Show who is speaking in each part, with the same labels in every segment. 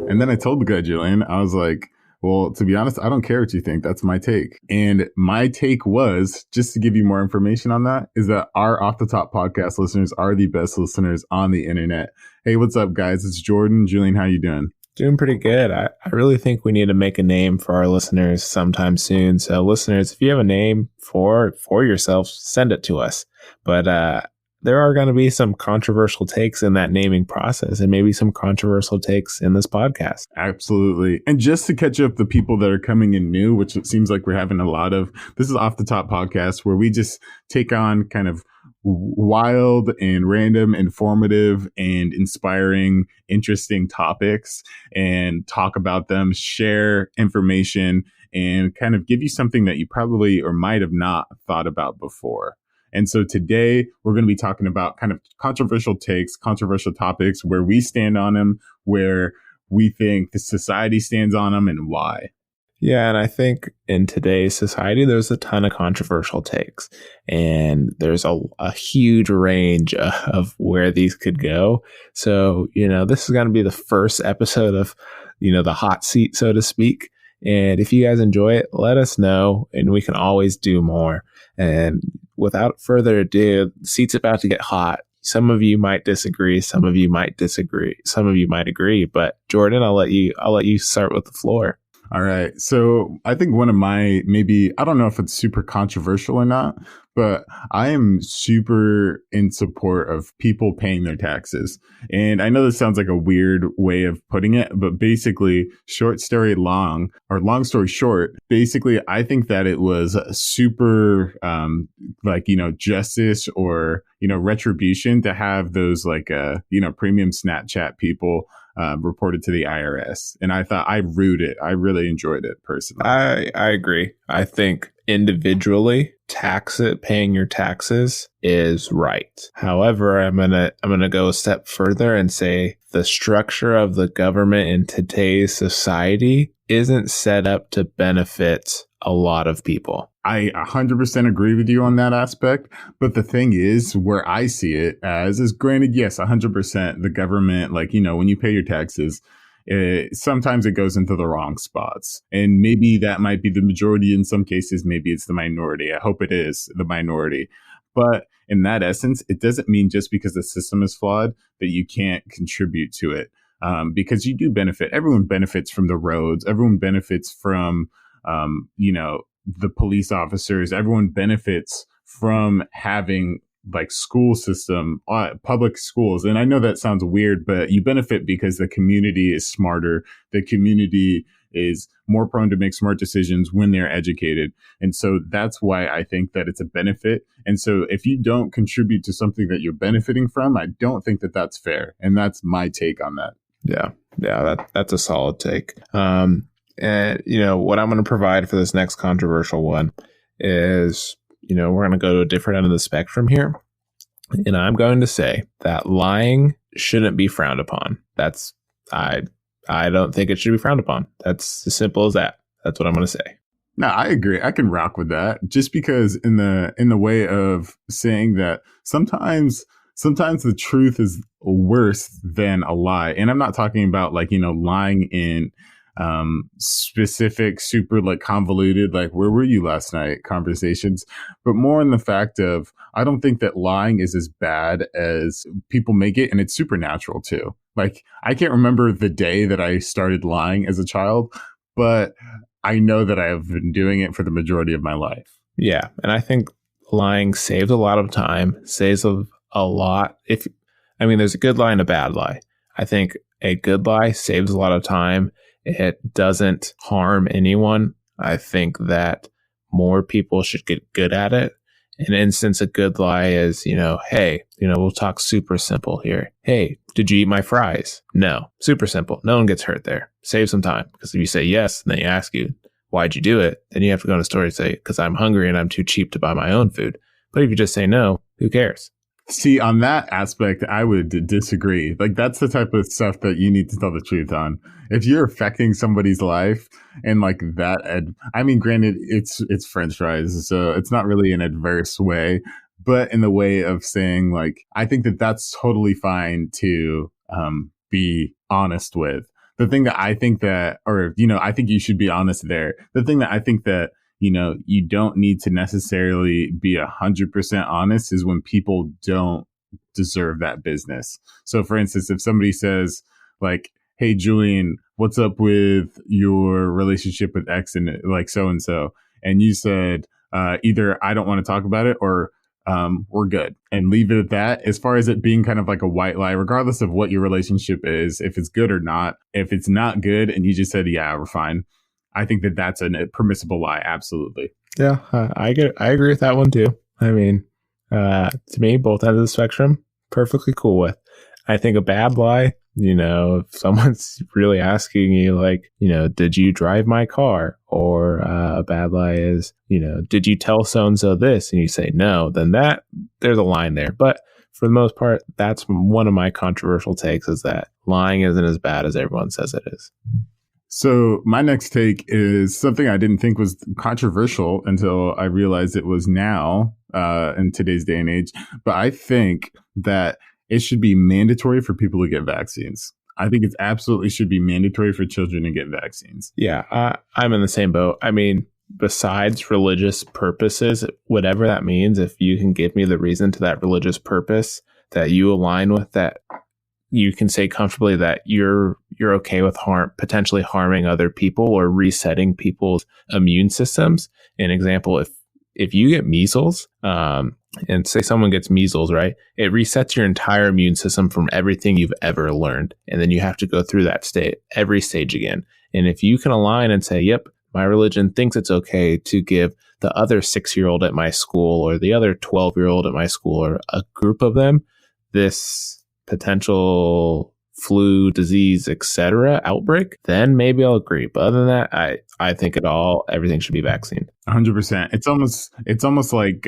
Speaker 1: And then I told the guy, Julian, I was like, well, to be honest, I don't care what you think. That's my take. And my take was, just to give you more information on that, is that our Off the Top podcast listeners are the best listeners on the internet. Hey, what's up, guys? It's Jordan. Julian, how you doing?
Speaker 2: Doing pretty good. I really think we need to make a name for our listeners sometime soon. So listeners, if you have a name for yourself, send it to us. But there are going to be some controversial takes in that naming process, and maybe some controversial takes in this podcast.
Speaker 1: Absolutely. And just to catch up the people that are coming in new, which it seems like we're having a lot of, this is Off the Top podcast, where we just take on kind of wild and random, informative and inspiring, interesting topics and talk about them, share information, and kind of give you something that you probably or might have not thought about before. And so today we're going to be talking about kind of controversial takes, controversial topics, where we stand on them, where we think the society stands on them, and why.
Speaker 2: Yeah, and I think in today's society, there's a ton of controversial takes, and there's a huge range of where these could go. So, this is going to be the first episode of, the hot seat, so to speak. And if you guys enjoy it, let us know, and we can always do more. And without further ado, the seat's about to get hot. Some of you might disagree. Some of you might disagree. Some of you might agree. But Jordan, I'll let you start with the floor.
Speaker 1: All right. So I think one of my, maybe, I don't know if it's super controversial or not, but I am super in support of people paying their taxes. And I know this sounds like a weird way of putting it, but basically, short story long, or long story short, basically, I think that it was super, justice or, retribution to have those premium Snapchat people reported to the IRS. And I root it. I really enjoyed it personally.
Speaker 2: I agree. I think individually, paying your taxes is right. However, I'm gonna go a step further and say the structure of the government in today's society isn't set up to benefit a lot of people.
Speaker 1: I 100% agree with you on that aspect. But the thing is, where I see it as is, granted, yes, 100% the government, when you pay your taxes, sometimes it goes into the wrong spots. And maybe that might be the majority in some cases. Maybe it's the minority. I hope it is the minority. But in that essence, it doesn't mean just because the system is flawed that you can't contribute to it. Because you do benefit. Everyone benefits from the roads. Everyone benefits from, the police officers. Everyone benefits from having school system, public schools. And I know that sounds weird, but you benefit because the community is smarter. The community is more prone to make smart decisions when they're educated. And so that's why I think that it's a benefit. And so if you don't contribute to something that you're benefiting from, I don't think that that's fair. And that's my take on that.
Speaker 2: Yeah, that's a solid take. And, what I'm going to provide for this next controversial one is, we're going to go to a different end of the spectrum here. And I'm going to say that lying shouldn't be frowned upon. I don't think it should be frowned upon. That's as simple as that. That's what I'm going to say.
Speaker 1: No, I agree. I can rock with that, just because in the way of saying that sometimes the truth is worse than a lie. And I'm not talking about lying in specific, super convoluted, where were you last night conversations, but more in the fact of, I don't think that lying is as bad as people make it. And it's supernatural too. I can't remember the day that I started lying as a child, but I know that I have been doing it for the majority of my life.
Speaker 2: Yeah. And I think lying saves a lot of time, saves a lot. There's a good lie and a bad lie. I think a good lie saves a lot of time. It doesn't harm anyone. I think that more people should get good at it. An instance, a good lie is, hey, we'll talk super simple here. Hey, did you eat my fries? No. Super simple. No one gets hurt there. Save some time. Because if you say yes, and then you ask you, why'd you do it? Then you have to go on a story and say, because I'm hungry and I'm too cheap to buy my own food. But if you just say no, who cares?
Speaker 1: See, on that aspect, I would disagree. That's the type of stuff that you need to tell the truth on. If you're affecting somebody's life and that, granted, it's French fries, so it's not really an adverse way, but in the way of saying, I think that that's totally fine to be honest with. The thing that I think that, or, I think you should be honest there. The thing that I think that, you don't need to necessarily be 100% honest is when people don't deserve that business. So for instance, if somebody says like, hey, Julian, what's up with your relationship with X and like so, and you said either I don't want to talk about it or we're good, and leave it at that. As far as it being kind of like a white lie, regardless of what your relationship is, if it's good or not, if it's not good and you just said, yeah, we're fine, I think that that's a permissible lie. Absolutely.
Speaker 2: Yeah, I agree with that one too. I mean, to me, both ends of the spectrum, perfectly cool with. I think a bad lie, if someone's really asking you, like, did you drive my car? Or a bad lie is, did you tell so-and-so this? And you say no, then there's a line there. But for the most part, that's one of my controversial takes, is that lying isn't as bad as everyone says it is.
Speaker 1: So my next take is something I didn't think was controversial until I realized it was now in today's day and age. But I think that it should be mandatory for people to get vaccines. I think it absolutely should be mandatory for children to get vaccines.
Speaker 2: Yeah, I'm in the same boat. I mean, besides religious purposes, whatever that means, if you can give me the reason to that religious purpose that you align with, that you can say comfortably that you're okay with potentially harming other people or resetting people's immune systems. An example, if you get measles, and say someone gets measles, right? It resets your entire immune system from everything you've ever learned. And then you have to go through that every stage again. And if you can align and say, yep, my religion thinks it's okay to give the other 6-year-old at my school or the other 12-year-old at my school or a group of them this potential flu, disease, etc. outbreak, then maybe I'll agree. But other than that, I think everything should be vaccinated.
Speaker 1: 100%. It's almost like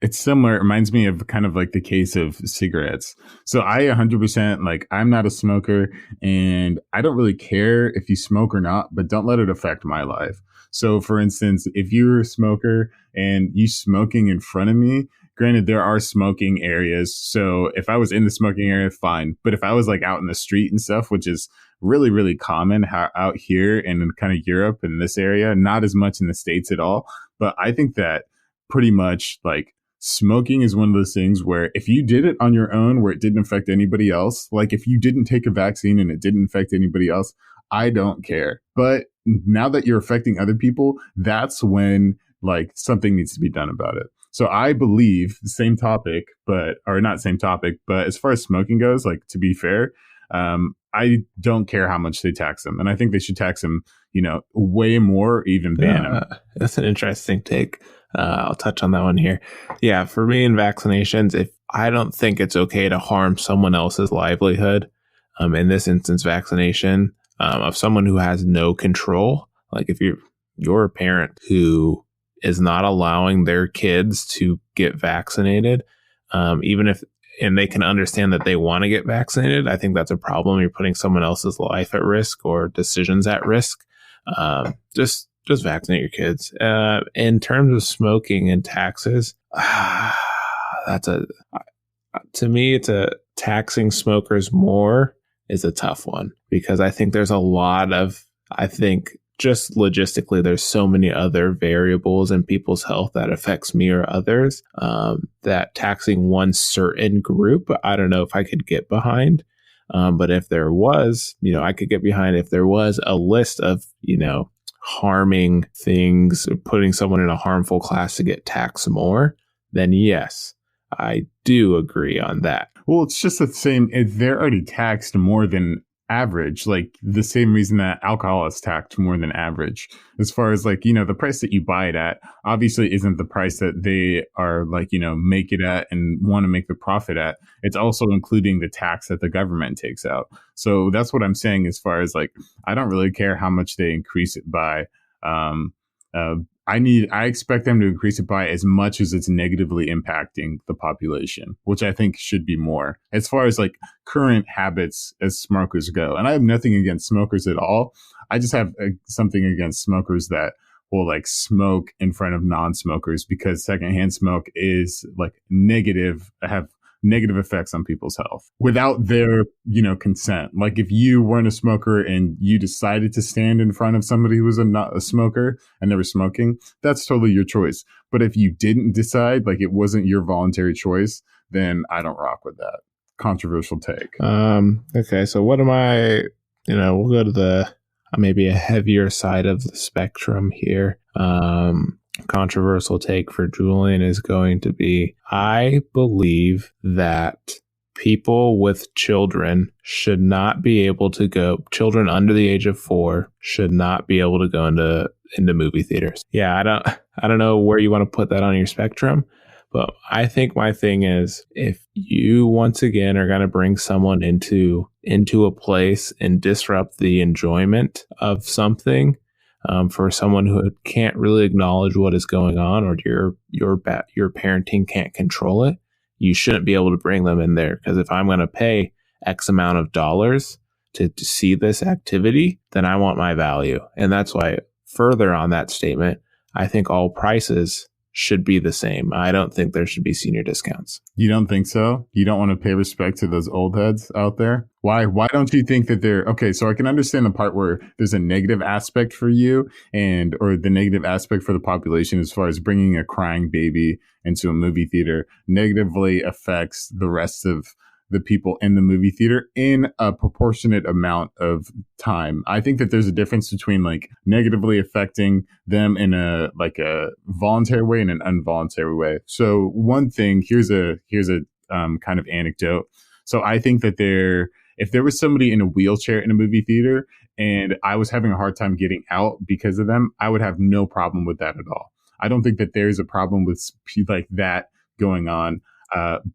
Speaker 1: it's similar. It reminds me of kind of like the case of cigarettes. So I 100%, like, I'm not a smoker and I don't really care if you smoke or not, but don't let it affect my life. So for instance, if you're a smoker and you smoking in front of me, granted, there are smoking areas. So if I was in the smoking area, fine. But if I was like out in the street and stuff, which is really, really common out here and in kind of Europe and this area, not as much in the States at all. But I think that pretty much like smoking is one of those things where if you did it on your own, where it didn't affect anybody else, like if you didn't take a vaccine and it didn't affect anybody else, I don't care. But now that you're affecting other people, that's when like something needs to be done about it. So I believe the same topic, or not same topic, but as far as smoking goes, like, to be fair, I don't care how much they tax them. And I think they should tax them, way more, even ban them.
Speaker 2: That's an interesting take. I'll touch on that one here. Yeah, for me in vaccinations, I don't think it's okay to harm someone else's livelihood. In this instance, vaccination of someone who has no control. Like if you're a parent who is not allowing their kids to get vaccinated, even if, and they can understand that they want to get vaccinated, I think that's a problem. You're putting someone else's life at risk or decisions at risk. Just vaccinate your kids. In terms of smoking and taxes, to me, it's taxing smokers more is a tough one, because I think there's a lot of, just logistically, there's so many other variables in people's health that affects me or others, that taxing one certain group, I don't know if I could get behind. But if there was, I could get behind if there was a list of, harming things, putting someone in a harmful class to get taxed more, then yes, I do agree on that.
Speaker 1: Well, it's just the same. They're already taxed more than average, like the same reason that alcohol is taxed more than average. As far as like, the price that you buy it at obviously isn't the price that they are like, make it at and want to make the profit at. It's also including the tax that the government takes out. So that's what I'm saying, as far as like, I don't really care how much they increase it by. I expect them to increase it by as much as it's negatively impacting the population, which I think should be more, as far as like current habits as smokers go. And I have nothing against smokers at all. I just have something against smokers that will like smoke in front of non-smokers, because secondhand smoke is like have negative effects on people's health without their, consent. Like if you weren't a smoker and you decided to stand in front of somebody who was not a smoker and they were smoking, that's totally your choice. But if you didn't decide, like it wasn't your voluntary choice, then I don't rock with that. Controversial take.
Speaker 2: Okay, so what am I, we'll go to the maybe a heavier side of the spectrum here. Controversial take for Julian is going to be, I believe that people with children should not be able to go, children under the age of 4 should not be able to go into movie theaters. Yeah, I don't know where you want to put that on your spectrum, but I think my thing is, if you once again are going to bring someone into a place and disrupt the enjoyment of something, for someone who can't really acknowledge what is going on, or your parenting can't control it, you shouldn't be able to bring them in there. Because if I'm going to pay X amount of dollars to see this activity, then I want my value. And that's why, further on that statement, I think all prices should be the same. I don't think there should be senior discounts.
Speaker 1: You don't think so? You don't want to pay respect to those old heads out there? Why don't you think that they're okay? So I can understand the part where there's a negative aspect for you or the negative aspect for the population, as far as bringing a crying baby into a movie theater negatively affects the rest of the people in the movie theater in a proportionate amount of time. I think that there's a difference between like negatively affecting them in a voluntary way and an involuntary way. So one thing, here's a kind of anecdote. So I think that if there was somebody in a wheelchair in a movie theater and I was having a hard time getting out because of them, I would have no problem with that at all. I don't think that there's a problem with like that going on.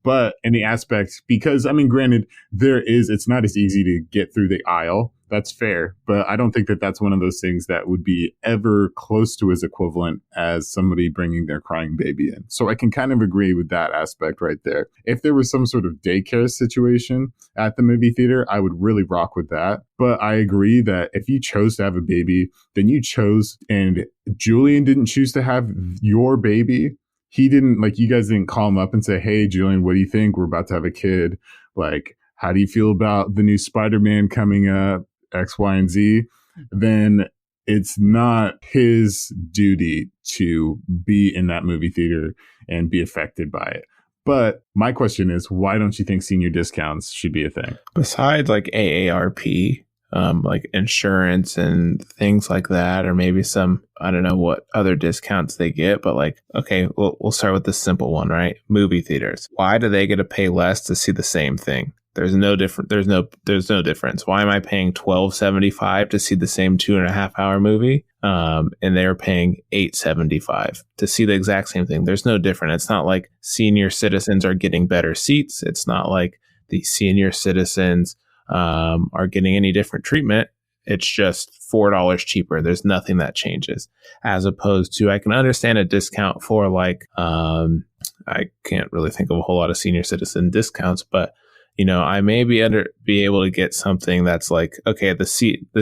Speaker 1: But in the aspect, because granted, it's not as easy to get through the aisle. That's fair. But I don't think that that's one of those things that would be ever close to as equivalent as somebody bringing their crying baby in. So I can kind of agree with that aspect right there. If there was some sort of daycare situation at the movie theater, I would really rock with that. But I agree that if you chose to have a baby, then you chose, and Julian didn't choose to have your baby. He didn't, like, you guys didn't call him up and say, hey, Julian, what do you think? We're about to have a kid. Like, how do you feel about the new Spider-Man coming up, X, Y, and Z? Then it's not his duty to be in that movie theater and be affected by it. But my question is, why don't you think senior discounts should be a thing?
Speaker 2: Besides like AARP, like insurance and things like that, or maybe some, I don't know what other discounts they get, but like, okay, we'll start with this simple one, right? Movie theaters. Why do they get to pay less to see the same thing? There's no difference. Why am I paying $12.75 to see the same 2.5 hour movie? And they're paying $8.75 to see the exact same thing. There's no difference. It's not like senior citizens are getting better seats. It's not like the senior citizens are getting any different treatment. It's just $4 cheaper. There's nothing that changes. As opposed to, I can understand a discount for like, I can't really think of a whole lot of senior citizen discounts, but I may be able to get something that's like, okay, the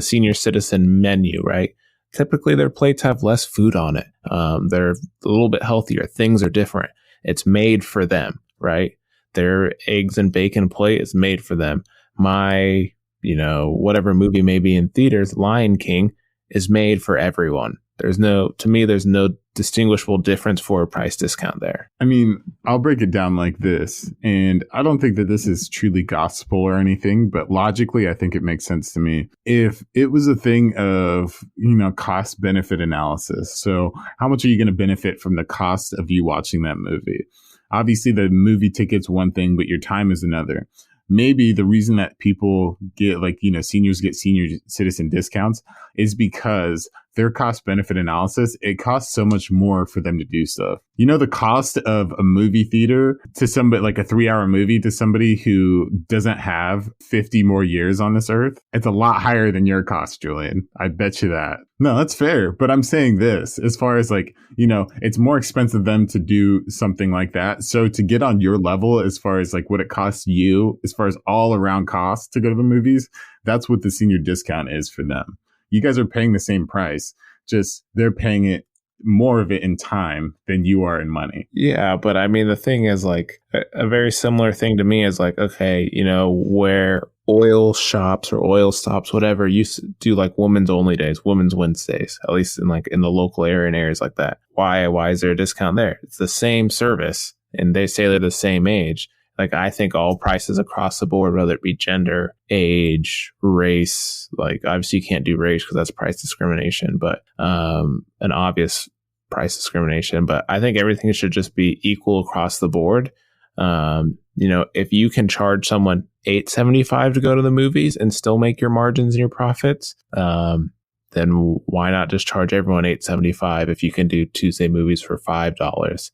Speaker 2: senior citizen menu, right? Typically their plates have less food on it. They're a little bit healthier. Things are different. It's made for them, right? Their eggs and bacon plate is made for them. My, whatever movie may be in theaters, Lion King, is made for everyone. There's no distinguishable difference for a price discount there.
Speaker 1: I'll break it down like this, and I don't think that this is truly gospel or anything, but logically, I think it makes sense to me. If it was a thing of, cost benefit analysis, so how much are you going to benefit from the cost of you watching that movie? Obviously, the movie ticket's one thing, but your time is another. Maybe the reason that people get seniors get senior citizen discounts is because their cost benefit analysis, it costs so much more for them to do stuff. The cost of a movie theater to somebody, like a 3-hour movie, to somebody who doesn't have 50 more years on this earth, it's a lot higher than your cost, Julian. I bet you that. No, that's fair. But I'm saying this, as far as it's more expensive them to do something like that. So to get on your level, as far as what it costs you, as far as all around costs to go to the movies, that's what the senior discount is for them. You guys are paying the same price, just they're paying it more of it in time than you are in money.
Speaker 2: Yeah, but I mean, the thing is, like, a very similar thing to me is like, okay, where oil shops or oil stops, whatever, used to do like women's only days, women's Wednesdays, at least in the local area and areas like that. Why is there a discount there? It's the same service, and they say they're the same age. Like, I think all prices across the board, whether it be gender, age, race, like, obviously you can't do race because that's price discrimination, but an obvious price discrimination. But I think everything should just be equal across the board. If you can charge someone $8.75 to go to the movies and still make your margins and your profits, then why not just charge everyone $8.75 if you can do Tuesday movies for $5?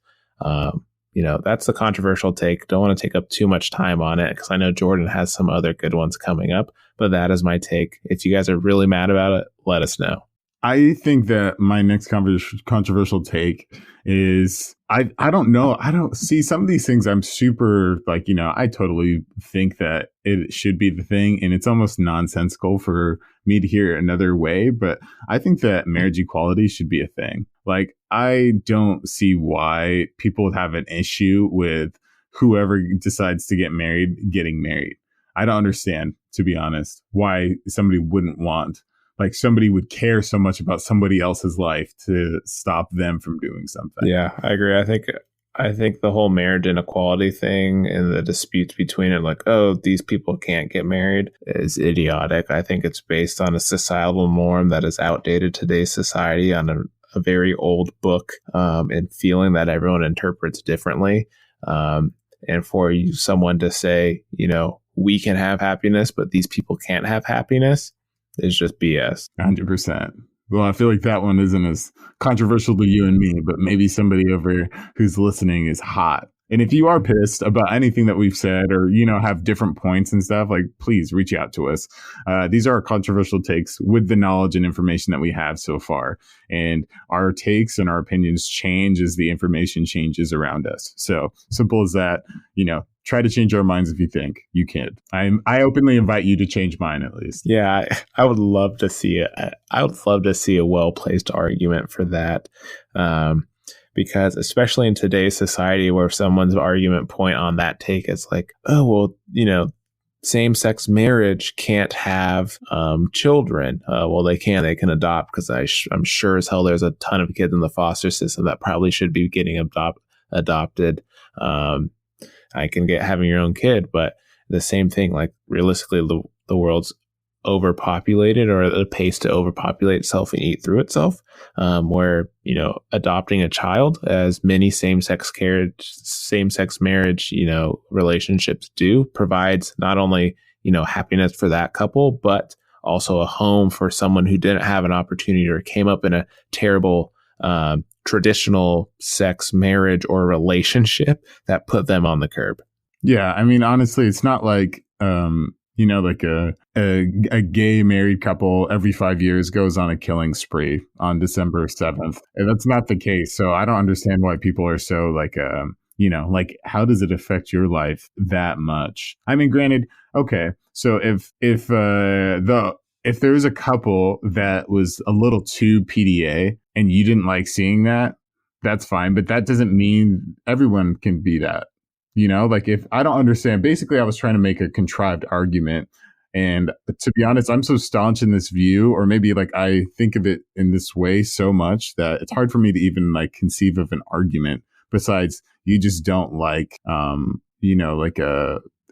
Speaker 2: That's the controversial take. Don't want to take up too much time on it because I know Jordan has some other good ones coming up, but that is my take. If you guys are really mad about it, let us know.
Speaker 1: I think that my next controversial take is I don't know. I don't see some of these things. I'm super I totally think that it should be the thing, and it's almost nonsensical for me to hear another way. But I think that marriage equality should be a thing. Like, I don't see why people would have an issue with whoever decides to get married getting married. I don't understand, to be honest, why somebody wouldn't want. Like, somebody would care so much about somebody else's life to stop them from doing something.
Speaker 2: Yeah, I agree. I think the whole marriage inequality thing and the disputes between it, like, oh, these people can't get married, is idiotic. I think it's based on a societal norm that is outdated today's society, on a very old book, and feeling that everyone interprets differently. And for someone to say, we can have happiness, but these people can't have happiness, is just BS.
Speaker 1: 100%. Well, I feel like that one isn't as controversial to you and me, but maybe somebody over who's listening is hot. And if you are pissed about anything that we've said, or, have different points and stuff, like, please reach out to us. These are our controversial takes with the knowledge and information that we have so far. And our takes and our opinions change as the information changes around us. So simple as that. Try to change our minds if you think you can. I openly invite you to change mine, at least.
Speaker 2: Yeah, I would love to see it. I would love to see a well-placed argument for that. Because especially in today's society, where someone's argument point on that take is like, oh, well, same-sex marriage can't have children. Well, they can adopt, because I'm sure as hell there's a ton of kids in the foster system that probably should be getting adopted. I can get having your own kid, but the same thing, like, realistically, the world's overpopulated, or at a pace to overpopulate itself and eat through itself, where, adopting a child, as many same-sex marriage, relationships do, provides not only, happiness for that couple, but also a home for someone who didn't have an opportunity or came up in a terrible, traditional sex marriage or relationship that put them on the curb.
Speaker 1: Yeah. I mean, honestly, it's not like, like a gay married couple every 5 years goes on a killing spree on December 7th. And that's not the case. So I don't understand why people are so like, how does it affect your life that much? I mean, granted, okay. So if there's a couple that was a little too PDA and you didn't like seeing that, that's fine. But that doesn't mean everyone can be that. If I don't understand, basically I was trying to make a contrived argument. And to be honest, I'm so staunch in this view, or maybe like I think of it in this way so much that it's hard for me to even like conceive of an argument besides you just don't like,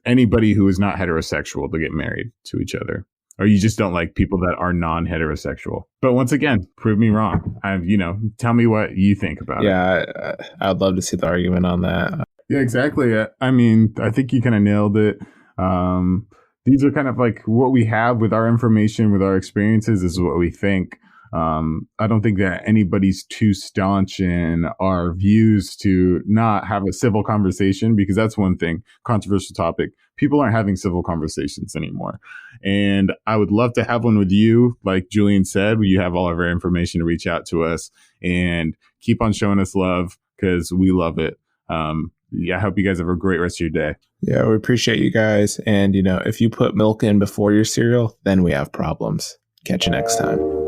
Speaker 1: anybody who is not heterosexual to get married to each other. Or you just don't like people that are non-heterosexual. But once again, prove me wrong. Tell me what you think about it.
Speaker 2: Yeah, I would love to see the argument on that.
Speaker 1: Yeah, exactly. I mean, I think you kind of nailed it. These are kind of like what we have with our information, with our experiences, is what we think. I don't think that anybody's too staunch in our views to not have a civil conversation, because that's one thing, controversial topic. People aren't having civil conversations anymore. And I would love to have one with you. Like Julian said, you have all of our information to reach out to us, and keep on showing us love, because we love it. I hope you guys have a great rest of your day.
Speaker 2: Yeah, we appreciate you guys. And, if you put milk in before your cereal, then we have problems. Catch you next time.